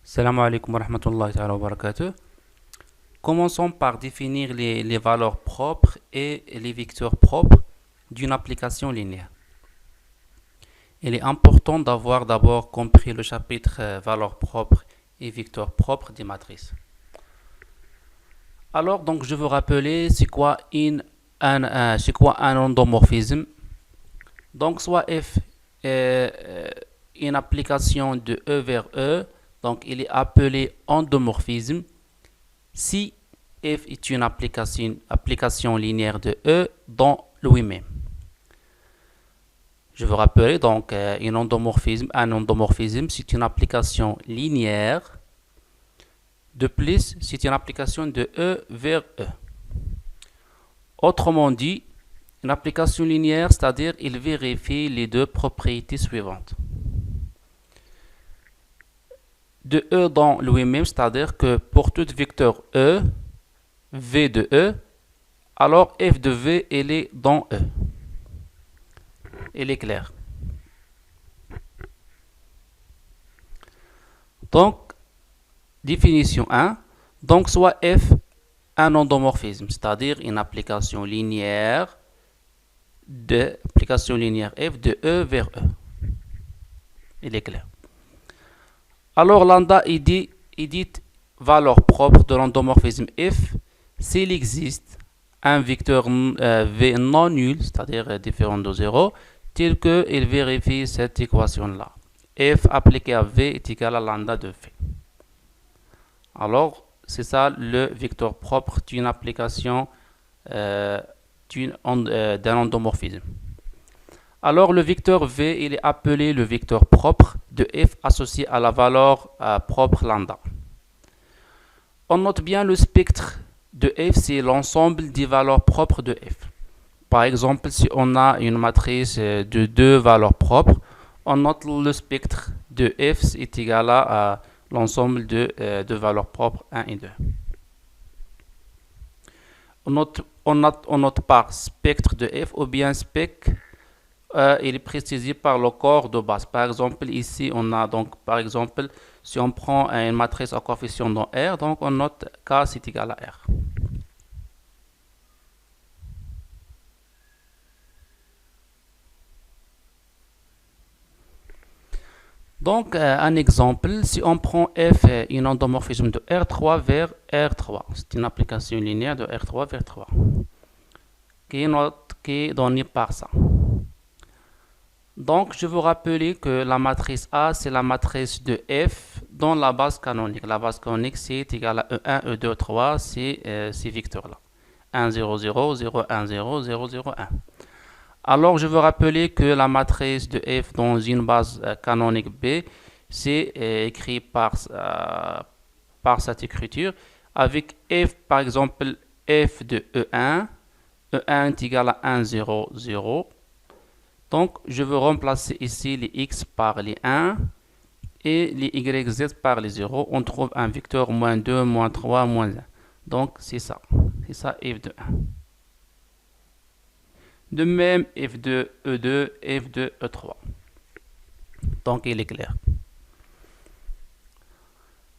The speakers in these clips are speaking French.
Salam alaikum wa rahmatullahi ta'ala wa barakatuh. Commençons par définir les valeurs propres et les vecteurs propres d'une application linéaire. Il est important d'avoir d'abord compris le chapitre valeurs propres et vecteurs propres des matrices. Alors, donc, je veux rappeler c'est quoi un endomorphisme. Donc, soit f est une application de E vers E, donc il est appelé endomorphisme si f est une application linéaire de E dans lui-même. Je veux rappeler donc un endomorphisme, c'est une application linéaire. De plus, c'est une application de E vers E. Autrement dit, une application linéaire, c'est-à-dire il vérifie les deux propriétés suivantes. De E dans lui-même, c'est-à-dire que pour tout vecteur E, V de E, alors f de V, elle est dans E. Elle est claire. Donc, définition 1. Donc, soit f un endomorphisme, c'est-à-dire une application linéaire f de E vers E. Il est clair. Alors, lambda est dit valeur propre de l'endomorphisme f s'il existe un vecteur V non nul, c'est-à-dire différent de 0, tel qu'il vérifie cette équation-là. F appliqué à V est égal à lambda de V. Alors, c'est ça le vecteur propre d'une application d'un endomorphisme. Alors, le vecteur V, il est appelé le vecteur propre de f associé à la valeur propre lambda. On note bien le spectre de f, c'est l'ensemble des valeurs propres de f. Par exemple, si on a une matrice de deux valeurs propres, on note le spectre de f est égal à l'ensemble de valeurs propres 1 et 2. On note par spectre de f ou bien spec, il est précisé par le corps de base. Par exemple, ici, on a donc, par exemple, si on prend une matrice à coefficient dans R, donc on note K c'est égal à R. Donc, un exemple, si on prend f une endomorphisme de R3 vers R3, c'est une application linéaire de R3 vers 3, qui est donnée par ça. Donc, je veux rappeler que la matrice A, c'est la matrice de f dans la base canonique. La base canonique, c'est égal à E1, E2, 3, c'est ces vecteurs-là. 1, 0, 0, 0, 1, 0, 0, 0, 1. Alors, je veux rappeler que la matrice de f dans une base canonique B, c'est écrit par cette écriture, avec f, par exemple, f de E1. E1 est égal à 1, 0, 0. Donc, je veux remplacer ici les x par les 1 et les yz par les 0. On trouve un vecteur moins 2, moins 3, moins 1. Donc, c'est ça. C'est ça f de 1. De même, f de E2, f de E3. Donc, il est clair.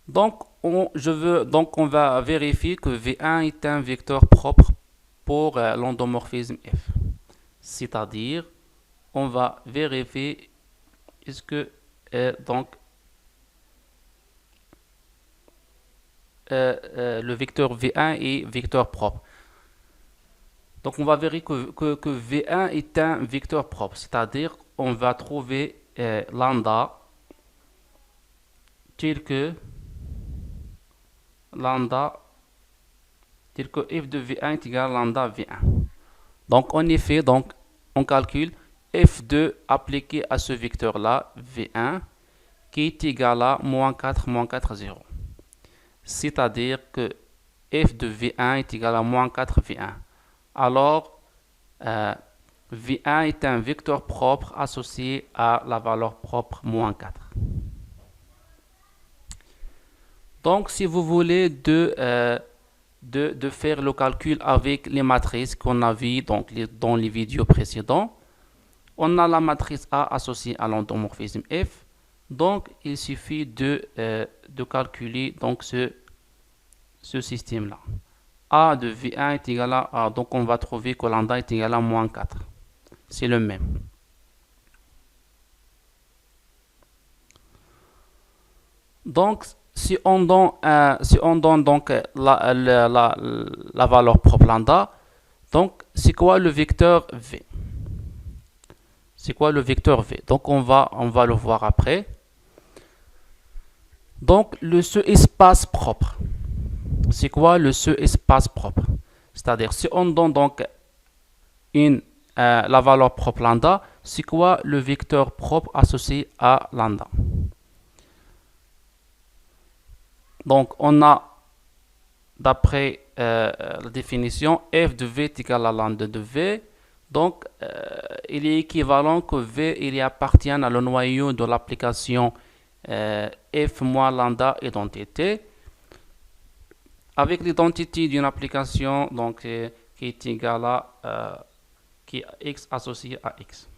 Donc, on va vérifier que V1 est un vecteur propre pour l'endomorphisme f. C'est-à-dire, on va vérifier est-ce que le vecteur V1 est vecteur propre. Donc, on va vérifier que V1 est un vecteur propre, c'est-à-dire on va trouver lambda tel que f de V1 est égal à lambda V1. Donc, en effet, on calcule f2 appliqué à ce vecteur-là, V1, qui est égal à moins 4, moins 4, 0. C'est-à-dire que f de V1 est égal à moins 4 V1. Alors, V1 est un vecteur propre associé à la valeur propre moins 4. Donc, si vous voulez de faire le calcul avec les matrices qu'on a vues dans les vidéos précédentes, on a la matrice A associée à l'endomorphisme F. Donc, il suffit de calculer donc ce système-là. A de V1 est égal à A. Donc, on va trouver que lambda est égal à moins 4. C'est le même. Donc, si on donne donc la valeur propre lambda, donc c'est quoi le vecteur V? C'est quoi le vecteur V? Donc, on va le voir après. Donc, ce espace propre. C'est quoi ce espace propre? C'est-à-dire, si on donne donc la valeur propre lambda, c'est quoi le vecteur propre associé à lambda? Donc, on a, d'après la définition, f de v est égal à lambda de v. Donc, il est équivalent que v il appartient à le noyau de l'application f moins lambda identité, avec l'identité d'une application donc, qui est égale à qui est x associé à x.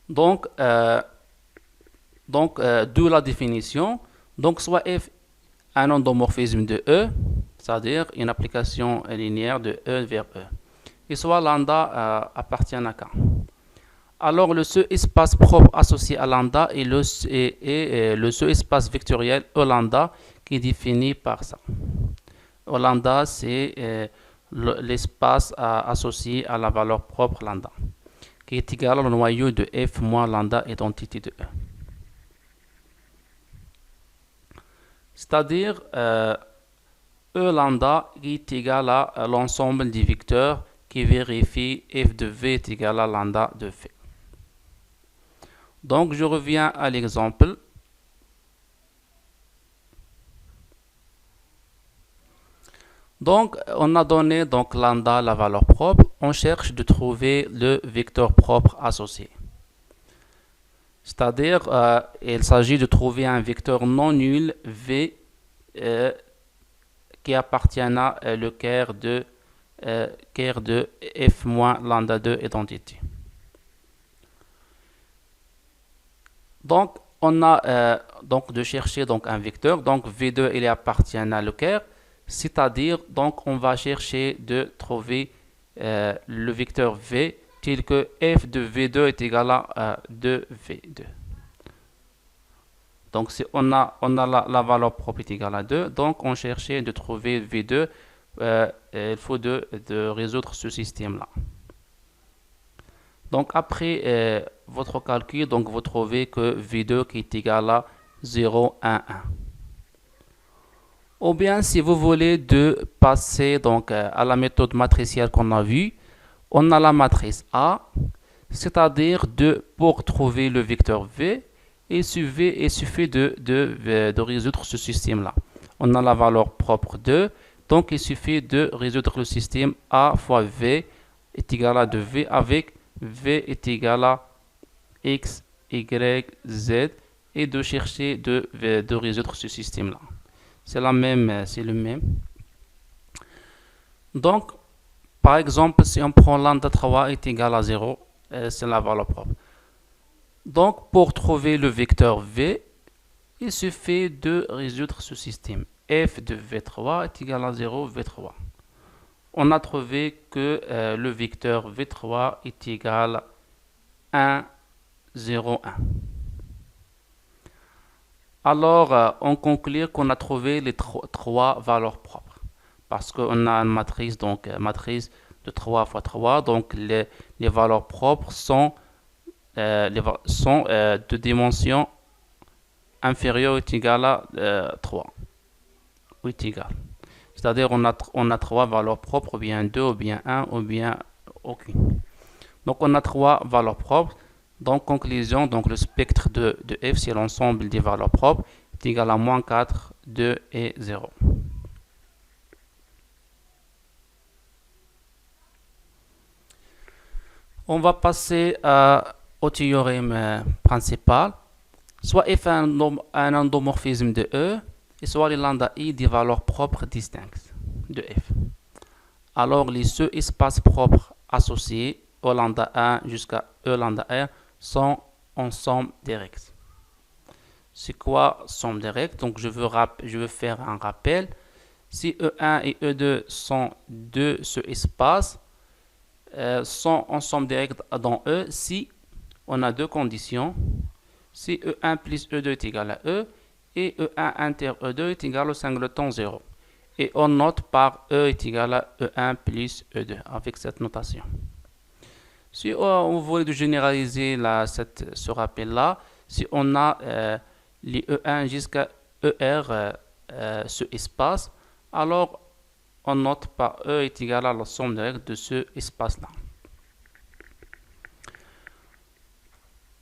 Donc, d'où la définition. Donc, soit f un endomorphisme de E, c'est-à-dire une application linéaire de E vers E, et soit lambda appartient à K. Alors, le seul espace propre associé à lambda est le seul espace vectoriel E lambda qui est défini par ça. E lambda, c'est l'espace associé à la valeur propre lambda, qui est égal au noyau de f moins lambda identité de E. C'est-à-dire, E lambda est égal à l'ensemble des vecteurs qui vérifie f de v est égal à lambda de v. Donc, je reviens à l'exemple. Donc, on a donné donc lambda la valeur propre. On cherche de trouver le vecteur propre associé. C'est-à-dire, il s'agit de trouver un vecteur non nul v qui appartient à le quart de f moins lambda 2 identité. Donc, on a donc de chercher donc un vecteur. Donc, v2 il appartient à le quart. C'est-à-dire, donc, on va chercher de trouver le vecteur v tel que f de v2 est égal à 2v2. Donc, si on a la valeur propre est égale à 2, donc on cherchait de trouver v2, il faut de résoudre ce système-là. Donc, après votre calcul, donc vous trouvez que v2 qui est égal à 0, 1, 1. Ou bien, si vous voulez de passer donc, à la méthode matricielle qu'on a vue, on a la matrice A, c'est-à-dire pour trouver le vecteur V, il suffit de résoudre ce système-là. On a la valeur propre 2, donc il suffit de résoudre le système A fois V est égal à 2V avec V est égal à X, Y, Z et de chercher de résoudre ce système-là. C'est le même. Donc, par exemple, si on prend lambda 3 est égal à 0, c'est la valeur propre. Donc, pour trouver le vecteur V, il suffit de résoudre ce système. F de V3 est égal à 0, V3. On a trouvé que le vecteur V3 est égal à 1, 0, 1. Alors, on conclut qu'on a trouvé les trois valeurs propres. Parce qu'on a une matrice, donc matrice de 3 fois 3. Donc, les valeurs propres sont de dimension inférieure ou égale à 3. Ou est égal. C'est-à-dire on a 3 valeurs propres, ou bien 2, ou bien 1, ou bien aucune. Donc, on a 3 valeurs propres. Donc, conclusion, donc le spectre de f, c'est l'ensemble des valeurs propres, est égal à moins 4, 2 et 0. On va passer au théorème principal. Soit f est un endomorphisme de E, et soit les lambda i des valeurs propres distinctes de f. Alors, les seuls espaces propres associés au lambda 1 jusqu'à E lambda r sont en somme directe. C'est quoi somme directe? Donc je veux faire un rappel. Si E1 et E2 sont de ce espace, sont en somme directe dans E si on a deux conditions. Si E1 plus E2 est égal à E et E1 inter E2 est égal au singleton 0. Et on note par E est égal à E1 plus E2 avec cette notation. Si on voulait généraliser ce rappel-là, si on a les E1 jusqu'à ER, ce espace, alors on note par E est égal à la somme directe de ce espace-là.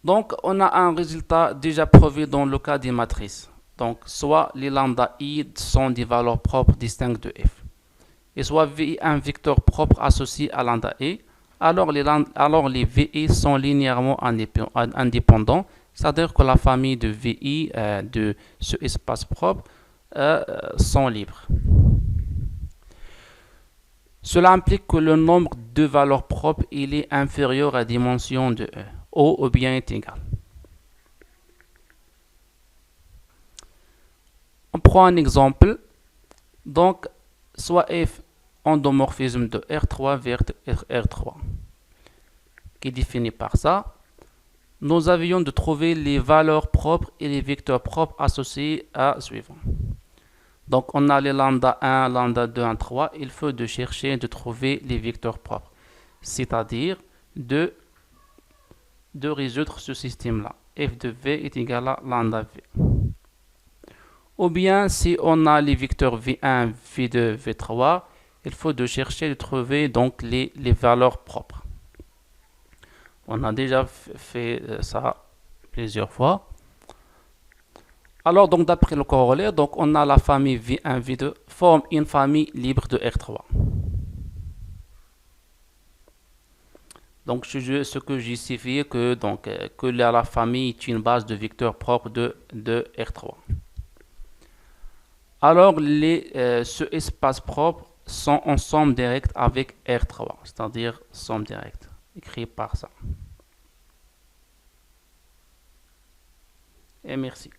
Donc, on a un résultat déjà prouvé dans le cas des matrices. Donc, soit les lambda i sont des valeurs propres distinctes de f, et soit vi un vecteur propre associé à lambda i, alors les vi sont linéairement indépendants, c'est-à-dire que la famille de vi de ce espace propre sont libres. Cela implique que le nombre de valeurs propres il est inférieur à la dimension de E, ou bien est égal. On prend un exemple. Donc, soit f endomorphisme de R3 vers R3, qui est défini par ça. Nous avions de trouver les valeurs propres et les vecteurs propres associés à suivant. Donc, on a les lambda 1, lambda 2, 1, 3. Il faut de chercher de trouver les vecteurs propres, c'est-à-dire de résoudre ce système-là. F de V est égal à lambda V. Ou bien, si on a les vecteurs V1, V2, V3, il faut de chercher de trouver donc les valeurs propres. On a déjà fait ça plusieurs fois. Alors, donc, d'après le corollaire, donc, on a la famille V1, V2 forme une famille libre de R3. Donc, ce que j'ai signifié que la famille est une base de vecteurs propres de R3. Alors, ce espace propre sont en somme directe avec R3, c'est-à-dire somme directe, écrit par ça. Et merci.